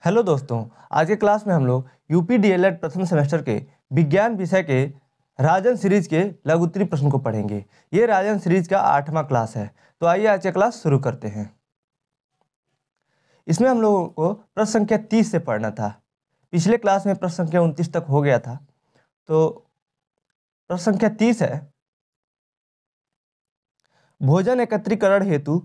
Hello दोस्तों, आज के क्लास में हम लोग यूपी डीएलएड प्रथम सेमेस्टर के विज्ञान विषय के राजन सीरीज के लघुत्तरीय प्रश्न को पढ़ेंगे। ये राजन सीरीज का 8वां क्लास है। तो आइए आज का क्लास शुरू करते हैं। इसमें हम लोगों को प्रश्न संख्या 30 से पढ़ना था। पिछले क्लास में प्रश्न संख्या 29 तक हो गया था। तो प्रश्न संख्या 30 है, भोजन एकत्रीकरण हेतु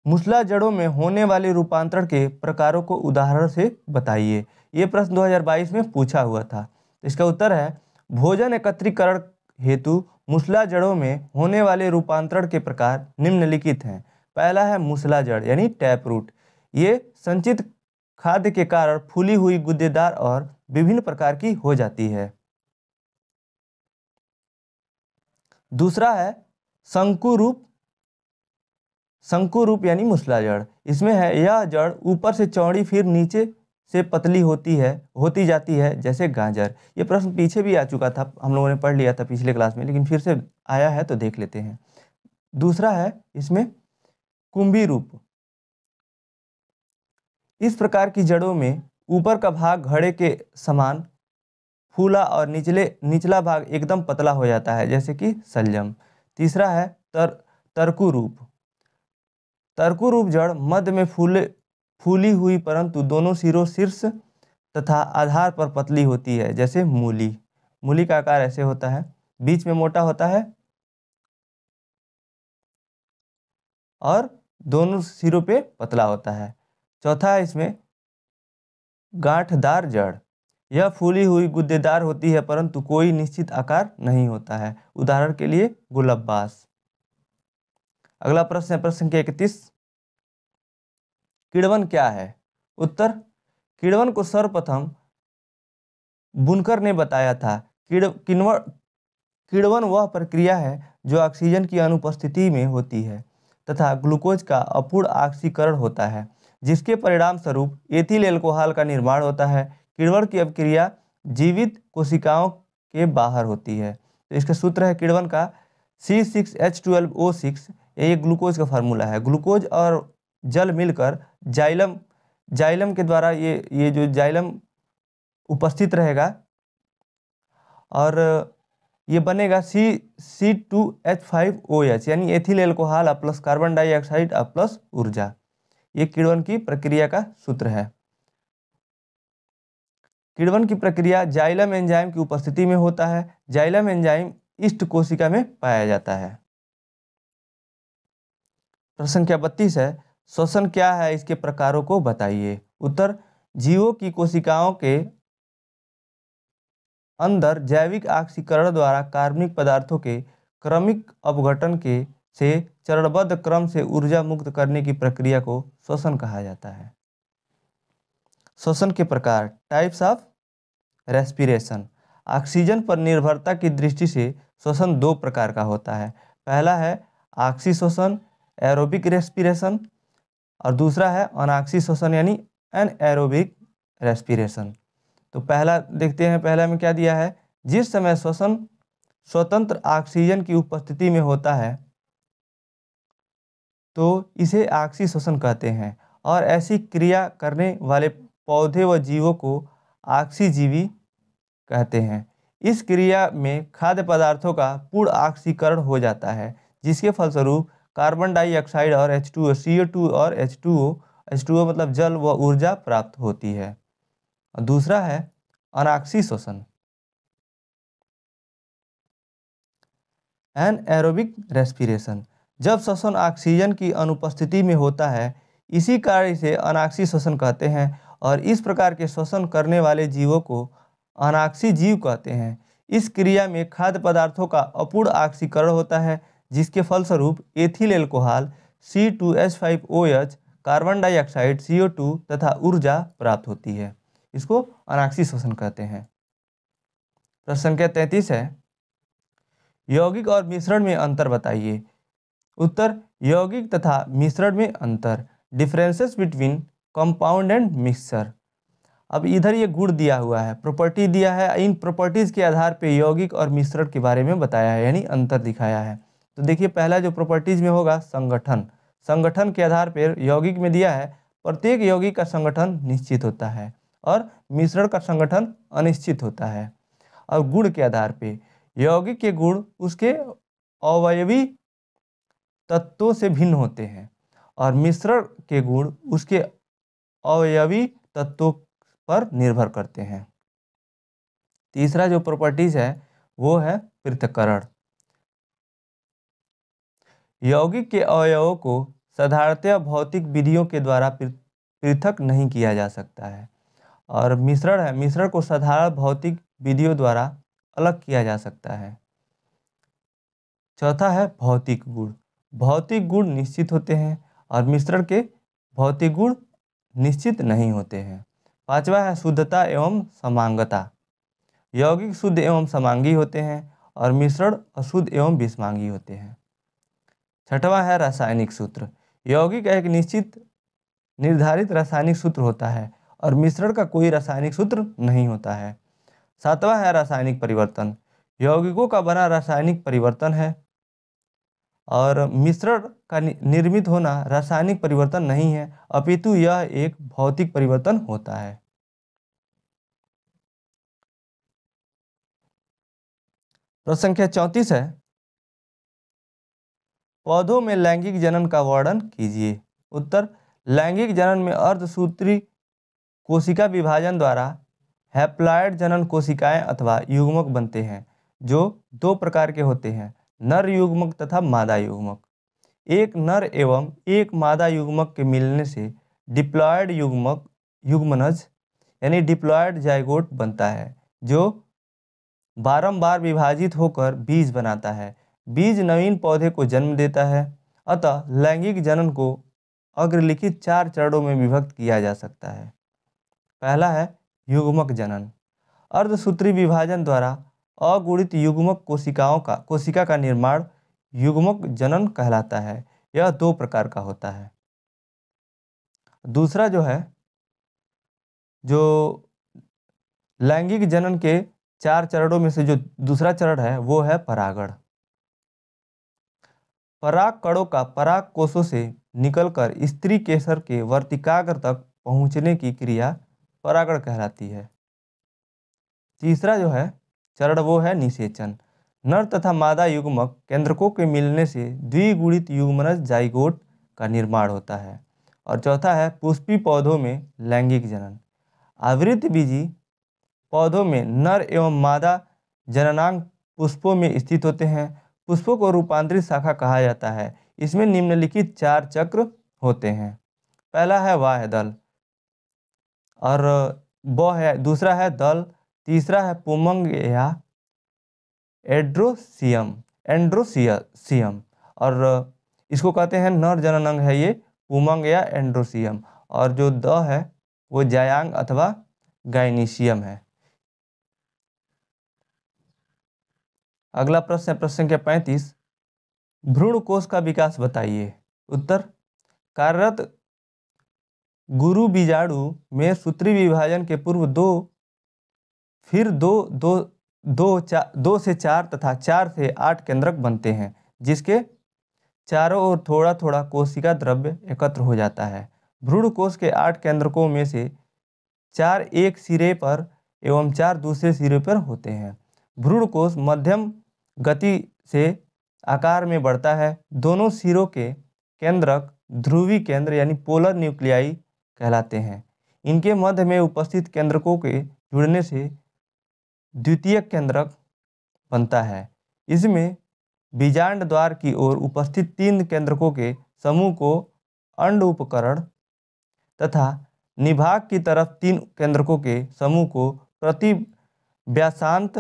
मूसला जड़ों में होने वाले रूपांतरण के प्रकारों को उदाहरण से बताइए। ये प्रश्न 2022 में पूछा हुआ था। इसका उत्तर है, भोजन एकत्रीकरण हेतु मूसला जड़ों में होने वाले रूपांतरण के प्रकार निम्नलिखित हैं। पहला है मूसला जड़ यानी टैप रूट। ये संचित खाद्य के कारण फूली हुई गुद्देदार और विभिन्न प्रकार की हो जाती है। दूसरा है शंकु रूप यानी मूसला जड़। इसमें है, यह जड़ ऊपर से चौड़ी फिर नीचे से पतली होती जाती है जैसे गाजर। ये प्रश्न पीछे भी आ चुका था, हम लोगों ने पढ़ लिया था पिछले क्लास में, लेकिन फिर से आया है तो देख लेते हैं। दूसरा है इसमें कुंभी रूप। इस प्रकार की जड़ों में ऊपर का भाग घड़े के समान फूला और निचला भाग एकदम पतला हो जाता है जैसे कि शलजम। तीसरा है तरकु रूप। तरकु रूप जड़ मध्य में फूली हुई परंतु दोनों सिरों शीर्ष तथा आधार पर पतली होती है जैसे मूली। मूली का आकार ऐसे होता है, बीच में मोटा होता है और दोनों सिरों पे पतला होता है। चौथा है इसमें गांठदार जड़। यह फूली हुई गुद्देदार होती है परंतु कोई निश्चित आकार नहीं होता है। उदाहरण के लिए गुलब्बास। अगला प्रश्न है प्रश्न संख्या 31, किण्वन क्या है? उत्तर, किण्वन को सर्वप्रथम बुनकर ने बताया था। किण्वन वह प्रक्रिया है जो ऑक्सीजन की अनुपस्थिति में होती है तथा ग्लूकोज का अपूर्ण ऑक्सीकरण होता है, जिसके परिणाम स्वरूप एथिल एल्कोहल का निर्माण होता है। किण्वन की अभिक्रिया जीवित कोशिकाओं के बाहर होती है। तो इसका सूत्र है किण्वन का C6H12O6। ये ग्लूकोज का फार्मूला है। ग्लूकोज और जल मिलकर जाइलम के द्वारा ये जो जाइलम उपस्थित रहेगा और ये बनेगा C2H5OH यानी ethyl alcohol plus carbon dioxide plus ऊर्जा। ये किण्वन की प्रक्रिया का सूत्र है। किण्वन की प्रक्रिया जाइलम एंजाइम की उपस्थिति में होता है। जाइलम एंजाइम इष्ट कोशिका में पाया जाता है। प्रश्न संख्या 32 है, श्वसन क्या है, इसके प्रकारों को बताइए। उत्तर, जीवों की कोशिकाओं के अंदर जैविक ऑक्सीकरण द्वारा कार्बनिक पदार्थों के क्रमिक अपघटन से चरणबद्ध क्रम से ऊर्जा मुक्त करने की प्रक्रिया को श्वसन कहा जाता है। श्वसन के प्रकार, टाइप्स ऑफ रेस्पिरेशन। ऑक्सीजन पर निर्भरता की दृष्टि से श्वसन दो प्रकार का होता है। पहला है ऑक्सी श्वसन एरोबिक रेस्पिरेशन और दूसरा है अनऑक्सी श्वसन यानी एनएरोबिक रेस्पिरेशन। तो पहला देखते हैं, पहला में क्या दिया है, जिस समय श्वसन स्वतंत्र ऑक्सीजन की उपस्थिति में होता है तो इसे ऑक्सी श्वसन कहते हैं और ऐसी क्रिया करने वाले पौधे व जीवों को ऑक्सीजीवी कहते हैं। इस क्रिया में खाद्य पदार्थों का पूर्ण ऑक्सीकरण हो जाता है, जिसके फलस्वरूप कार्बन डाइऑक्साइड और H2O, CO2 और H2O मतलब जल व ऊर्जा प्राप्त होती है। और दूसरा है अनऑक्सी श्वसन एनएरोबिक रेस्पिरेशन। जब श्वसन ऑक्सीजन की अनुपस्थिति में होता है, इसी कारण इसे अनऑक्सी श्वसन कहते हैं और इस प्रकार के श्वसन करने वाले जीवों को अनऑक्सी जीव कहते हैं। इस क्रिया में खाद्य पदार्थों का अपूर्ण ऑक्सीकरण होता है, जिसके फलस्वरूप ethyl alcohol C2H5OH, carbon dioxide CO2 तथा ऊर्जा प्राप्त होती है। इसको अनऑक्सी श्वसन कहते हैं। प्रश्न संख्या 33 है, यौगिक और मिश्रण में अंतर बताइए। उत्तर, यौगिक तथा मिश्रण में अंतर, differences between compound and mixture. अब इधर ये गुण दिया हुआ है, प्रॉपर्टी दिया है, इन प्रॉपर्टीज के आधार पे यौगिक और मिश्रण के बारे में बताया है यानी अंतर दिखाया है। तो देखिए, पहला जो प्रॉपर्टीज में होगा संगठन के आधार पर यौगिक में दिया है प्रत्येक यौगिक का संगठन निश्चित होता है और मिश्रण का संगठन अनिश्चित होता है। और गुण के आधार पे यौगिक के गुण उसके अवयवी तत्वों से भिन्न होते हैं और मिश्रण के गुण उसके अवयवी तत्वों पर निर्भर करते हैं। तीसरा जो प्रॉपर्टीज है वो है पृथक्करण। यौगिक के अवयवों को साधारणतया भौतिक विधियों के द्वारा पृथक नहीं किया जा सकता है। और मिश्रण को साधारण भौतिक विधियों द्वारा अलग किया जा सकता है। चौथा है भौतिक गुण। भौतिक गुण निश्चित होते हैं और मिश्रण के भौतिक गुण निश्चित नहीं होते हैं। पांचवा है शुद्धता एवं समांगता। यौगिक शुद्ध एवं समांगी होते हैं और मिश्रण अशुद्ध एवं विषमांगी होते हैं। छठवां है रासायनिक सूत्र। यौगिक का एक निश्चित निर्धारित रासायनिक सूत्र होता है और मिश्रण का कोई रासायनिक सूत्र नहीं होता है। सातवां है रासायनिक परिवर्तन। यौगिकों का बना रासायनिक परिवर्तन है और मिश्रण का निर्मित होना रासायनिक परिवर्तन नहीं है, अपितु यह एक भौतिक परिवर्तन होता है। प्रश्न संख्या 34 है, पौधों में लैंगिक जनन का वर्णन कीजिए। उत्तर, लैंगिक जनन में अर्धसूत्री कोशिका विभाजन द्वारा हैप्लॉयड जनन कोशिकाएं अथवा युग्मक बनते हैं, जो दो प्रकार के होते हैं, नर युग्मक तथा मादा युग्मक। एक नर एवं एक मादा युग्मक के मिलने से डिप्लॉयड युग्मनज यानी डिप्लॉयड जाइगोट बनता है, जो बारंबार विभाजित होकर बीज बनाता है। बीज नवीन पौधे को जन्म देता है। अतः लैंगिक जनन को अग्रलिखित 4 चरणों में विभक्त किया जा सकता है। पहला है युग्मक जनन। अर्धसूत्री विभाजन द्वारा अगुणित युग्मक कोशिका का निर्माण युग्मक जनन कहलाता है। यह 2 प्रकार का होता है। दूसरा जो लैंगिक जनन के 4 चरणों में से जो दूसरा चरण है वो है परागण। पराग कणों का पराग कोशों से निकलकर स्त्री केसर के वर्तिकाग्र तक पहुंचने की क्रिया परागण कहलाती है। तीसरा चरण वो है निषेचन। नर तथा मादा युग्मक केंद्रकों के मिलने से द्विगुणित युग्मनज जाइगोट का निर्माण होता है। और चौथा है पुष्पी पौधों में लैंगिक जनन। आवृतबीजी पौधों में नर एवं मादा जननांग पुष्पों में स्थित होते हैं। पुष्पों को रूपांतरित शाखा कहा जाता है। इसमें निम्नलिखित 4 चक्र होते हैं। पहला है वाह्य दल और दूसरा है दल, तीसरा है पुमंग या एंड्रोसियम और इसको कहते हैं नर जननांग है ये पुमंग या एंड्रोसियम, और जो द है वो जायांग अथवा गाइनीशियम है। अगला प्रश्न है प्रश्न संख्या 35, भ्रूण कोश का विकास बताइए। उत्तर, कार्यरत गुरु बीजाणु में सूत्री विभाजन के पूर्व 2 से 4 तथा 4 से 8 केंद्रक बनते हैं, जिसके चारों ओर थोड़ा थोड़ा कोशिका द्रव्य एकत्र हो जाता है। भ्रूण कोश के 8 केंद्रकों में से 4 एक सिरे पर एवं 4 दूसरे सिरे पर होते हैं। भ्रूण कोश मध्यम गति से आकार में बढ़ता है। दोनों सिरों के केंद्रक ध्रुवी केंद्र यानी पोलर न्यूक्लियाई कहलाते हैं। इनके मध्य में उपस्थित केंद्रकों के जुड़ने से द्वितीयक केंद्रक बनता है। इसमें बीजांड द्वार की ओर उपस्थित 3 केंद्रकों के समूह को अंड उपकरण तथा निभाग की तरफ 3 केंद्रकों के समूह को प्रतिव्यासांत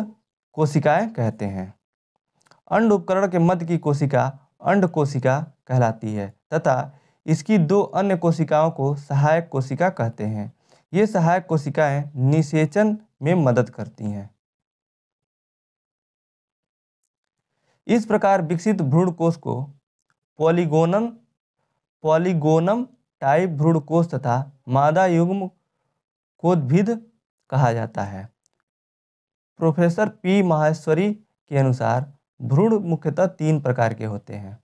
कोशिकाएं कहते हैं। अंड उपकरण के मध्य की कोशिका अंड कोशिका कहलाती है तथा इसकी 2 अन्य कोशिकाओं को सहायक कोशिका कहते हैं। ये सहायक कोशिकाएं निषेचन में मदद करती हैं। इस प्रकार विकसित भ्रूण कोश को पॉलीगोनम टाइप भ्रूण कोश तथा मादा युग्म कोदभिद कहा जाता है। प्रोफेसर पी माहेश्वरी के अनुसार भ्रूण मुख्यतः 3 प्रकार के होते हैं।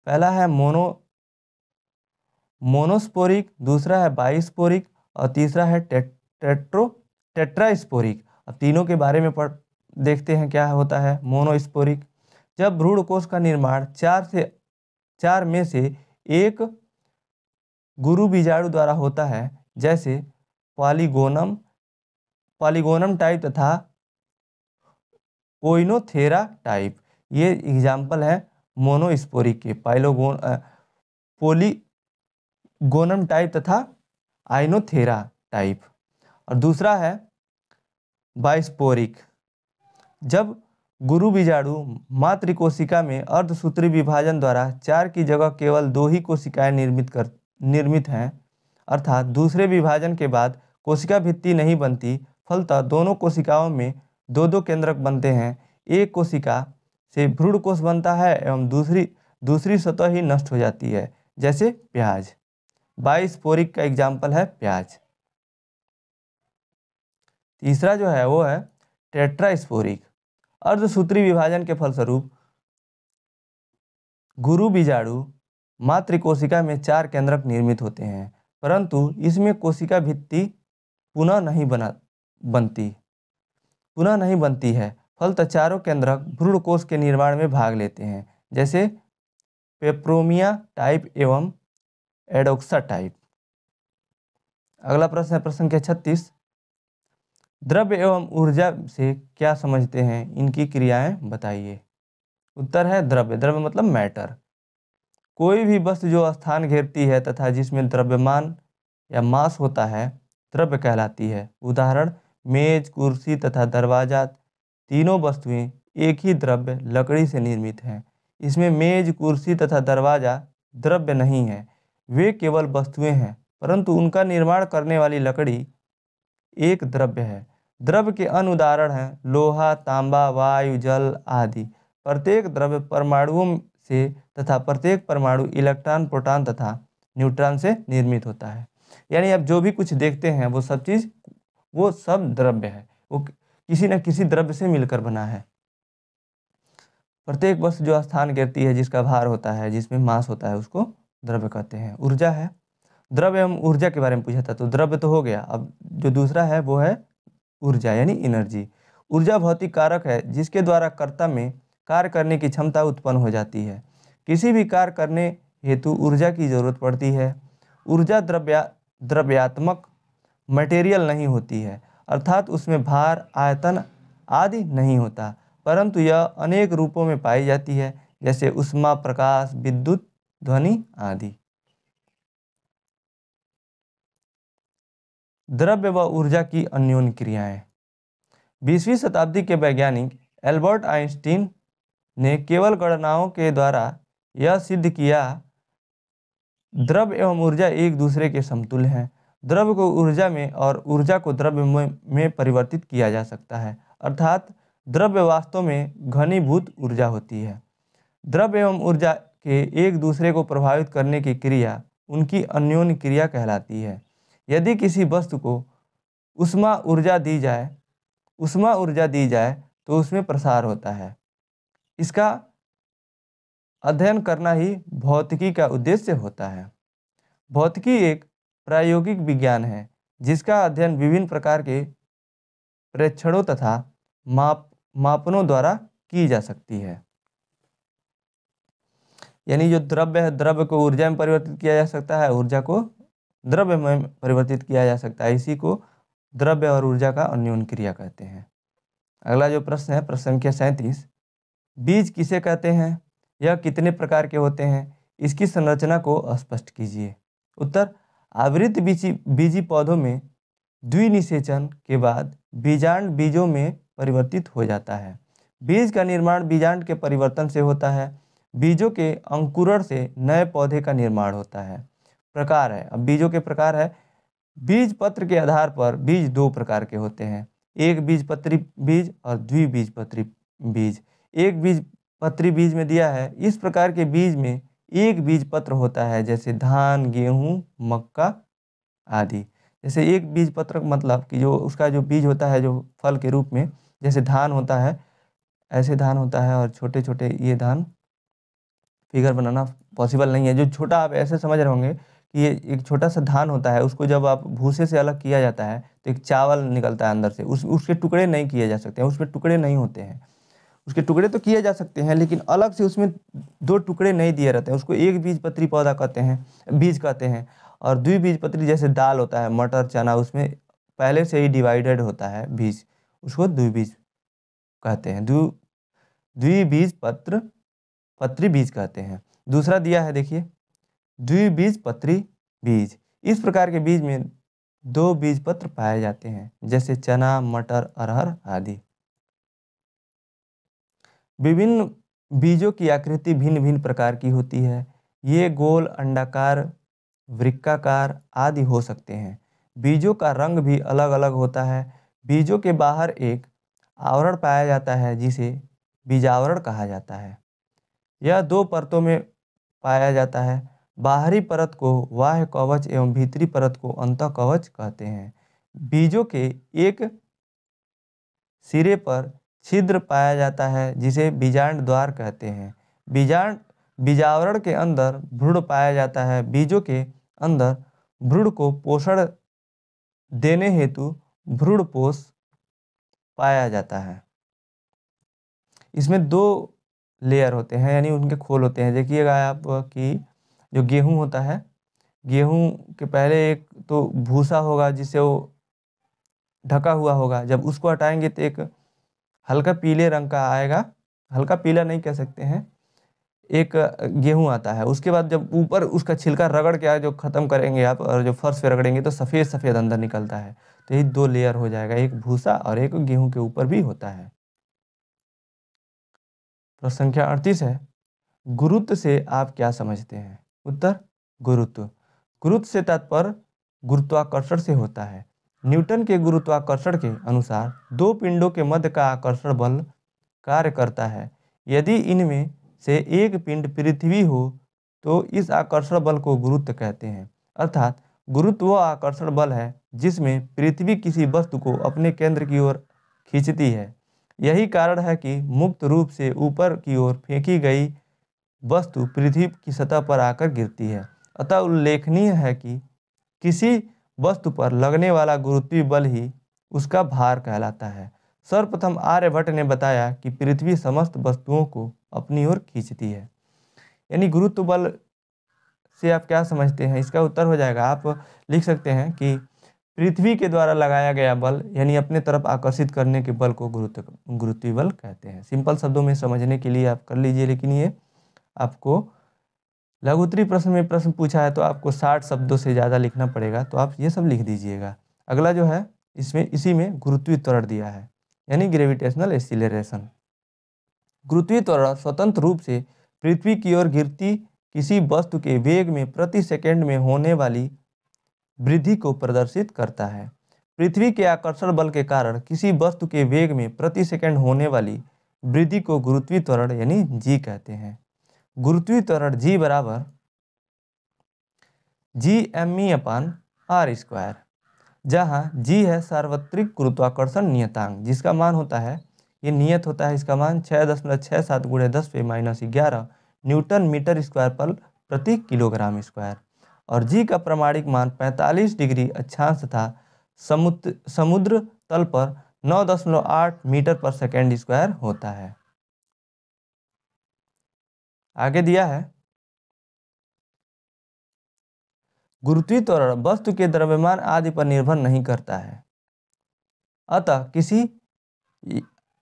पहला है मोनोस्पोरिक, दूसरा है बाइस्पोरिक और तीसरा है टेट्रास्पोरिक। अब तीनों के बारे में देखते हैं क्या होता है। मोनोस्पोरिक, जब भ्रूण कोश का निर्माण चार में से एक गुरु बीजाणु द्वारा होता है, जैसे पॉलीगोनम टाइप तथा ओइनोथेरा टाइप। ये एग्जाम्पल है मोनोस्पोरिक के, पॉलीगोनम टाइप तथा आइनोथेरा टाइप। और दूसरा है बाइस्पोरिक, जब गुरु बीजाणु मातृ कोशिका में अर्धसूत्री विभाजन द्वारा 4 की जगह केवल 2 ही कोशिकाएं निर्मित हैं, अर्थात दूसरे विभाजन के बाद कोशिका भित्ति नहीं बनती, फलतः दोनों कोशिकाओं में 2-2 केंद्रक बनते हैं। एक कोशिका से भ्रूण कोश बनता है एवं दूसरी सतह ही नष्ट हो जाती है, जैसे प्याज। बाइस्पोरिक का एग्जाम्पल है प्याज। तीसरा जो है वो है टेट्रास्पोरिक, अर्धसूत्री विभाजन के फलस्वरूप गुरु बीजाणु मातृ कोशिका में 4 केंद्रक निर्मित होते हैं, परंतु इसमें कोशिका भित्ति पुनः नहीं बनती है, फलतः चारों केंद्रक भ्रूण कोश के निर्माण में भाग लेते हैं, जैसे पेप्रोमिया टाइप एवं एडोक्सा टाइप। अगला प्रश्न है प्रश्न संख्या 36। द्रव्य एवं ऊर्जा से क्या समझते हैं, इनकी क्रियाएं बताइए। उत्तर है द्रव्य। द्रव्य मतलब मैटर। कोई भी वस्तु जो स्थान घेरती है तथा जिसमें द्रव्यमान या मास होता है, द्रव्य कहलाती है। उदाहरण, मेज, कुर्सी तथा दरवाजा, तीनों वस्तुएं एक ही द्रव्य लकड़ी से निर्मित हैं। इसमें मेज, कुर्सी तथा दरवाजा द्रव्य नहीं है, वे केवल वस्तुएं हैं, परंतु उनका निर्माण करने वाली लकड़ी एक द्रव्य है। द्रव्य के अन्य उदाहरण हैं लोहा, तांबा, वायु, जल आदि। प्रत्येक द्रव्य परमाणुओं से तथा प्रत्येक परमाणु इलेक्ट्रॉन, प्रोटॉन तथा न्यूट्रॉन से निर्मित होता है। यानी आप जो भी कुछ देखते हैं वो सब द्रव्य है, वो किसी न किसी द्रव्य से मिलकर बना है। प्रत्येक वस्तु जो स्थान घेरती है, जिसका भार होता है, जिसमें मास होता है, उसको द्रव्य कहते हैं। ऊर्जा है। द्रव्य एवं ऊर्जा के बारे में पूछा था, तो द्रव्य तो हो गया। अब जो दूसरा है वो है ऊर्जा यानी एनर्जी। ऊर्जा भौतिक कारक है जिसके द्वारा कर्ता में कार्य करने की क्षमता उत्पन्न हो जाती है। किसी भी कार्य करने हेतु ऊर्जा की जरूरत पड़ती है। ऊर्जा द्रव्यात्मक मटेरियल नहीं होती है, अर्थात उसमें भार, आयतन आदि नहीं होता, परंतु यह अनेक रूपों में पाई जाती है, जैसे ऊष्मा, प्रकाश, विद्युत, ध्वनि आदि। द्रव्य व ऊर्जा की अन्योन्य क्रियाएं। 20वीं शताब्दी के वैज्ञानिक एल्बर्ट आइंस्टीन ने केवल गणनाओं के द्वारा यह सिद्ध किया द्रव्य एवं ऊर्जा एक दूसरे के समतुल्य हैं। द्रव्य को ऊर्जा में और ऊर्जा को द्रव्य में परिवर्तित किया जा सकता है, अर्थात द्रव्य वास्तव में घनीभूत ऊर्जा होती है। द्रव्य एवं ऊर्जा के एक दूसरे को प्रभावित करने की क्रिया उनकी अन्योन्य क्रिया कहलाती है। यदि किसी वस्तु को ऊष्मा ऊर्जा दी जाए तो उसमें प्रसार होता है। इसका अध्ययन करना ही भौतिकी का उद्देश्य होता है। भौतिकी एक प्रायोगिक विज्ञान है जिसका अध्ययन विभिन्न प्रकार के प्रेक्षणों तथा मापनों द्वारा की जा सकती है। यानी जो द्रव्य है, द्रव्य को ऊर्जा में परिवर्तित किया जा सकता है, ऊर्जा को द्रव्य में परिवर्तित किया जा सकता है। इसी को द्रव्य और ऊर्जा का अन्योन्य क्रिया कहते हैं। अगला जो प्रश्न है प्रश्न संख्या 37। बीज किसे कहते हैं, यह कितने प्रकार के होते हैं, इसकी संरचना को स्पष्ट कीजिए। उत्तर, आवृत्त बीजी पौधों में द्विनिषेचन के बाद बीजांड बीजों में परिवर्तित हो जाता है। बीज का निर्माण बीजांड के परिवर्तन से होता है। बीजों के अंकुरण से नए पौधे का निर्माण होता है। प्रकार है, अब बीजों के प्रकार है। बीज पत्र के आधार पर बीज 2 प्रकार के होते हैं, एक बीजपत्री बीज और द्विबीजपत्री बीज। एक बीजपत्री बीज में दिया है, इस प्रकार के बीज में एक बीज पत्र होता है, जैसे धान, गेहूं, मक्का आदि। जैसे एक बीज पत्र मतलब कि जो उसका जो बीज होता है, जो फल के रूप में, जैसे धान होता है, ऐसे धान होता है, और छोटे छोटे ये धान फिगर बनाना पॉसिबल नहीं है। जो छोटा आप ऐसे समझ रहे होंगे कि ये एक छोटा सा धान होता है, उसको जब आप भूसे से अलग किया जाता है तो एक चावल निकलता है अंदर से, उसके टुकड़े नहीं किए जा सकते हैं, उसमें टुकड़े नहीं होते हैं। उसके टुकड़े तो किए जा सकते हैं लेकिन अलग से उसमें 2 टुकड़े नहीं दिए रहते हैं, उसको एक बीजपत्री पौधा कहते हैं, बीज कहते हैं। और द्विबीजपत्री जैसे दाल होता है, मटर, चना, उसमें पहले से ही डिवाइडेड होता है बीज, उसको द्विबीज कहते हैं, पत्री बीज कहते हैं। दूसरा दिया है देखिए, द्विबीजपत्री बीज। इस प्रकार के बीज में 2 बीजपत्र पाए जाते हैं, जैसे चना, मटर, अरहर आदि। विभिन्न बीजों की आकृति भिन्न भिन्न प्रकार की होती है। ये गोल, अंडाकार, वृक्काकार आदि हो सकते हैं। बीजों का रंग भी अलग अलग होता है। बीजों के बाहर एक आवरण पाया जाता है जिसे बीजावरण कहा जाता है। यह 2 परतों में पाया जाता है। बाहरी परत को बाह्य कवच एवं भीतरी परत को अंतः कवच कहते हैं। बीजों के एक सिरे पर छिद्र पाया जाता है जिसे बीजांड द्वार कहते हैं। बीजावरण के अंदर भ्रूण पाया जाता है। बीजों के अंदर भ्रूण को पोषण देने हेतु भ्रूणपोष पाया जाता है। इसमें 2 लेयर होते हैं, यानी उनके खोल होते हैं। देखिएगा आप कि जो गेहूं होता है, गेहूं के पहले एक तो भूसा होगा जिससे वो ढका हुआ होगा, जब उसको हटाएंगे तो एक हल्का पीले रंग का आएगा, हल्का पीला नहीं कह सकते हैं, एक गेहूं आता है। उसके बाद जब ऊपर उसका छिलका रगड़ के जो ख़त्म करेंगे आप और जो फर्श पे रगड़ेंगे तो सफ़ेद सफ़ेद अंदर निकलता है। तो यही 2 लेयर हो जाएगा, एक भूसा और एक गेहूं के ऊपर भी होता है। प्रश्न संख्या 38 है, गुरुत्व से आप क्या समझते हैं? उत्तर, गुरुत्व से तात्पर्य गुरुत्वाकर्षण से होता है। न्यूटन के गुरुत्वाकर्षण के अनुसार 2 पिंडों के मध्य का आकर्षण बल कार्य करता है। यदि इनमें से एक पिंड पृथ्वी हो तो इस आकर्षण बल को गुरुत्व कहते हैं। अर्थात गुरुत्व वह आकर्षण बल है जिसमें पृथ्वी किसी वस्तु को अपने केंद्र की ओर खींचती है। यही कारण है कि मुक्त रूप से ऊपर की ओर फेंकी गई वस्तु पृथ्वी की सतह पर आकर गिरती है। अतः उल्लेखनीय है कि किसी वस्तु पर लगने वाला गुरुत्वीय बल ही उसका भार कहलाता है। सर्वप्रथम आर्यभट्ट ने बताया कि पृथ्वी समस्त वस्तुओं को अपनी ओर खींचती है। यानी गुरुत्व बल से आप क्या समझते हैं? इसका उत्तर हो जाएगा, आप लिख सकते हैं कि पृथ्वी के द्वारा लगाया गया बल, यानी अपने तरफ आकर्षित करने के बल को गुरुत्वीय बल कहते हैं। सिंपल शब्दों में समझने के लिए आप कर लीजिए, लेकिन ये आपको लघु उत्तरीय प्रश्न में प्रश्न पूछा है तो आपको 60 शब्दों से ज़्यादा लिखना पड़ेगा, तो आप ये सब लिख दीजिएगा। अगला जो है इसी में गुरुत्वीय त्वरण दिया है, यानी ग्रेविटेशनल एक्सीलरेशन। गुरुत्वीय त्वरण स्वतंत्र रूप से पृथ्वी की ओर गिरती किसी वस्तु के वेग में प्रति सेकंड में होने वाली वृद्धि को प्रदर्शित करता है। पृथ्वी के आकर्षण बल के कारण किसी वस्तु के वेग में प्रति सेकंड होने वाली वृद्धि को गुरुत्वीय त्वरण यानी जी कहते हैं। गुरुत्वीय त्वरण जी बराबर G_m_r², जहाँ G है सार्वत्रिक गुरुत्वाकर्षण नियतांक, जिसका मान होता है, ये नियत होता है, इसका मान 6.67 × 10⁻11 न्यूटन मीटर स्क्वायर पर प्रति किलोग्राम स्क्वायर। और जी का प्रमाणिक मान 45 डिग्री अक्षांश तथा समुद्र तल पर 9.8 मीटर पर सेकेंड स्क्वायर होता है। आगे दिया है, गुरुत्वीय त्वरण वस्तु के द्रव्यमान आदि पर निर्भर नहीं करता है।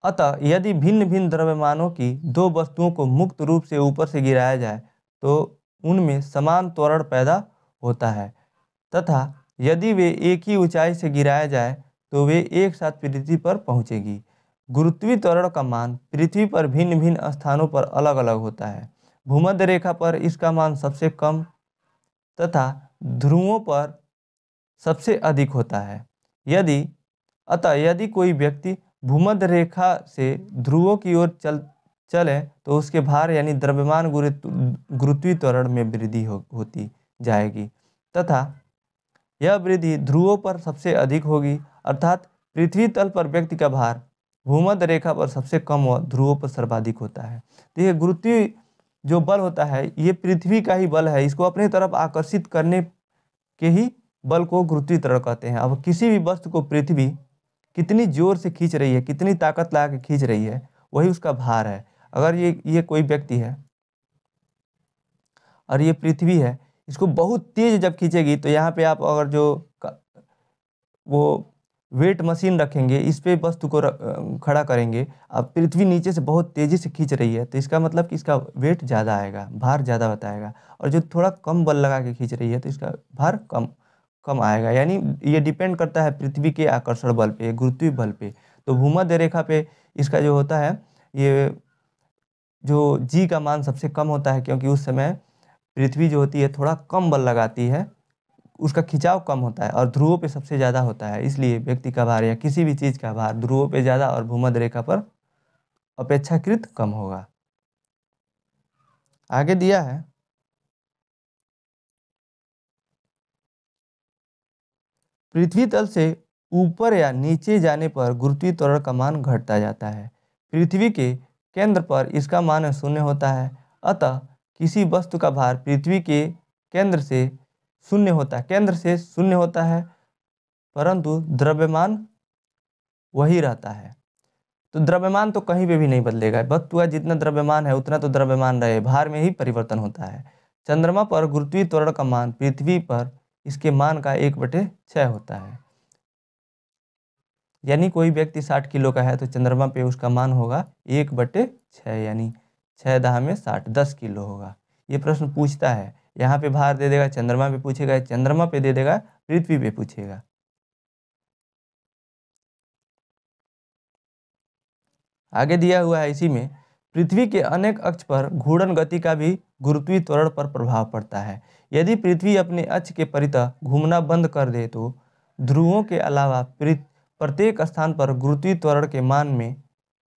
अतः यदि भिन्न भिन्न द्रव्यमानों की 2 वस्तुओं को मुक्त रूप से ऊपर से गिराया जाए तो उनमें समान त्वरण पैदा होता है, तथा यदि वे एक ही ऊंचाई से गिराया जाए तो वे एक साथ पृथ्वी पर पहुंचेगी। गुरुत्वीय त्वरण का मान पृथ्वी पर भिन्न भिन्न स्थानों पर अलग अलग होता है। भूमध्य रेखा पर इसका मान सबसे कम तथा ध्रुवों पर सबसे अधिक होता है। यदि कोई व्यक्ति भूमध्य रेखा से ध्रुवों की ओर चले तो उसके भार यानी द्रव्यमान गुरुत्वीय त्वरण में वृद्धि होती जाएगी, तथा यह वृद्धि ध्रुवों पर सबसे अधिक होगी। अर्थात पृथ्वी तल पर व्यक्ति का भार भूमध्य रेखा पर सबसे कम व ध्रुवों पर सर्वाधिक होता है। तो ये गुरुत्वीय जो बल होता है ये पृथ्वी का ही बल है, इसको अपने तरफ आकर्षित करने के ही बल को गुरुत्वीय त्वरण कहते हैं। अब किसी भी वस्तु को पृथ्वी कितनी जोर से खींच रही है, कितनी ताकत लगा के खींच रही है, वही उसका भार है। अगर ये कोई व्यक्ति है और ये पृथ्वी है, इसको बहुत तेज जब खींचेगी तो यहाँ पे आप अगर वो वेट मशीन रखेंगे, इस पे वस्तु को खड़ा करेंगे, अब पृथ्वी नीचे से बहुत तेज़ी से खींच रही है तो इसका मतलब कि इसका वेट ज़्यादा आएगा, भार ज़्यादा बताएगा। और जो थोड़ा कम बल लगा के खींच रही है तो इसका भार कम आएगा। यानी ये डिपेंड करता है पृथ्वी के आकर्षण बल पे, गुरुत्वीय बल पे। तो भूमध्य रेखा पे इसका जो होता है, ये जो जी का मान सबसे कम होता है, क्योंकि उस समय पृथ्वी जो होती है थोड़ा कम बल लगाती है, उसका खिंचाव कम होता है और ध्रुवों पे सबसे ज़्यादा होता है। इसलिए व्यक्ति का भार या किसी भी चीज़ का भार ध्रुवों पे ज़्यादा और भूमध्य रेखा पर अपेक्षाकृत कम होगा। आगे दिया है, पृथ्वी तल से ऊपर या नीचे जाने पर गुरुत्वीय त्वरण का मान घटता जाता है। पृथ्वी के केंद्र पर इसका मान 0 होता है। अतः किसी वस्तु का भार पृथ्वी के केंद्र से शून्य होता है, परंतु द्रव्यमान वही रहता है। तो द्रव्यमान तो कहीं पे भी नहीं बदलेगा, वस्तु का जितना द्रव्यमान है उतना तो द्रव्यमान रहे, भार में ही परिवर्तन होता है। चंद्रमा पर गुरुत्वीय त्वरण का मान पृथ्वी पर इसके मान का 1/6 होता है। यानी कोई व्यक्ति 60 किलो का है तो चंद्रमा पे उसका मान होगा 1/6, यानी 6 दाह में 60, 10 किलो होगा। ये प्रश्न पूछता है, यहाँ पे भार दे देगा, चंद्रमा पे पूछेगा, चंद्रमा पे दे देगा, पृथ्वी पे पूछेगा। आगे दिया हुआ है इसी में, पृथ्वी के अनेक अक्ष पर घूर्णन गति का भी गुरुत्वीय त्वरण पर प्रभाव पड़ता है। यदि पृथ्वी अपने अक्ष के परितः घूमना बंद कर दे तो ध्रुवों के अलावा प्रत्येक स्थान पर गुरुत्वीय त्वरण के मान में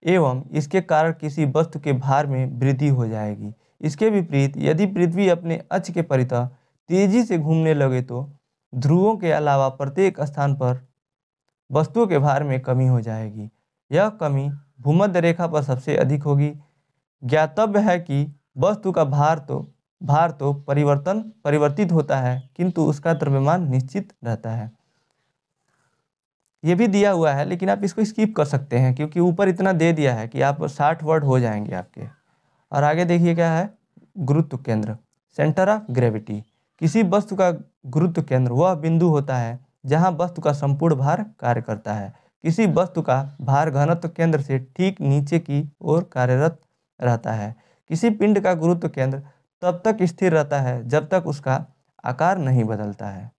एवं इसके कारण किसी वस्तु के भार में वृद्धि हो जाएगी। इसके विपरीत यदि पृथ्वी अपने अक्ष के परितः तेजी से घूमने लगे तो ध्रुवों के अलावा प्रत्येक स्थान पर वस्तुओं के भार में कमी हो जाएगी। यह कमी भूमध्य रेखा पर सबसे अधिक होगी। ज्ञातव्य है कि वस्तु का भार तो परिवर्तित होता है, किंतु उसका द्रव्यमान निश्चित रहता है। ये भी दिया हुआ है लेकिन आप इसको स्किप कर सकते हैं, क्योंकि ऊपर इतना दे दिया है कि आप 60 वर्ड हो जाएंगे आपके। और आगे देखिए क्या है, गुरुत्व केंद्र, सेंटर ऑफ ग्रेविटी। किसी वस्तु का गुरुत्व केंद्र वह बिंदु होता है जहां वस्तु का संपूर्ण भार कार्य करता है। किसी वस्तु का भार घनत्व केंद्र से ठीक नीचे की ओर कार्यरत रहता है। किसी पिंड का गुरुत्व केंद्र तब तक स्थिर रहता है जब तक उसका आकार नहीं बदलता है।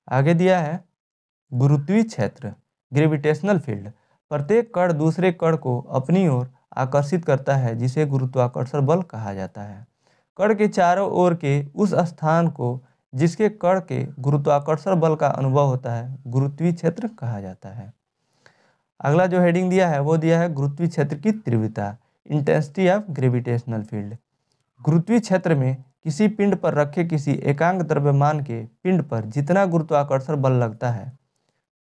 आगे दिया है गुरुत्वीय क्षेत्र, ग्रेविटेशनल फील्ड। प्रत्येक कण दूसरे कण को अपनी ओर आकर्षित करता है, जिसे गुरुत्वाकर्षण बल कहा जाता है। कण के चारों ओर के उस स्थान को जिसके कण के गुरुत्वाकर्षण बल का अनुभव होता है गुरुत्वीय क्षेत्र कहा जाता है। अगला जो हेडिंग दिया है वो दिया है गुरुत्वीय क्षेत्र की तीव्रता, इंटेंसिटी ऑफ ग्रेविटेशनल फील्ड। गुरुत्वीय क्षेत्र में किसी पिंड पर रखे किसी एकांक द्रव्यमान के पिंड पर जितना गुरुत्वाकर्षण बल लगता है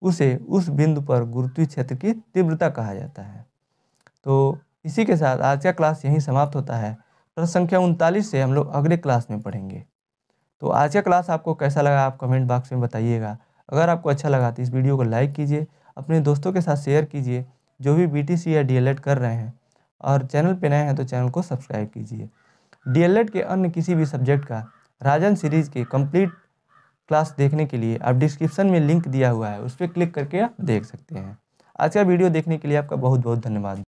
उसे उस बिंदु पर गुरुत्वीय क्षेत्र की तीव्रता कहा जाता है। तो इसी के साथ आज का क्लास यहीं समाप्त होता है। प्रश्न संख्या 39 से हम लोग अगले क्लास में पढ़ेंगे। तो आज का क्लास आपको कैसा लगा आप कमेंट बॉक्स में बताइएगा। अगर आपको अच्छा लगा तो इस वीडियो को लाइक कीजिए, अपने दोस्तों के साथ शेयर कीजिए जो भी बीटीसी या डीएलएड कर रहे हैं, और चैनल पे नए हैं तो चैनल को सब्सक्राइब कीजिए। डीएलएड के अन्य किसी भी सब्जेक्ट का राजन सीरीज के कंप्लीट क्लास देखने के लिए आप डिस्क्रिप्शन में लिंक दिया हुआ है, उस पर क्लिक करके आप देख सकते हैं। आज का वीडियो देखने के लिए आपका बहुत बहुत धन्यवाद।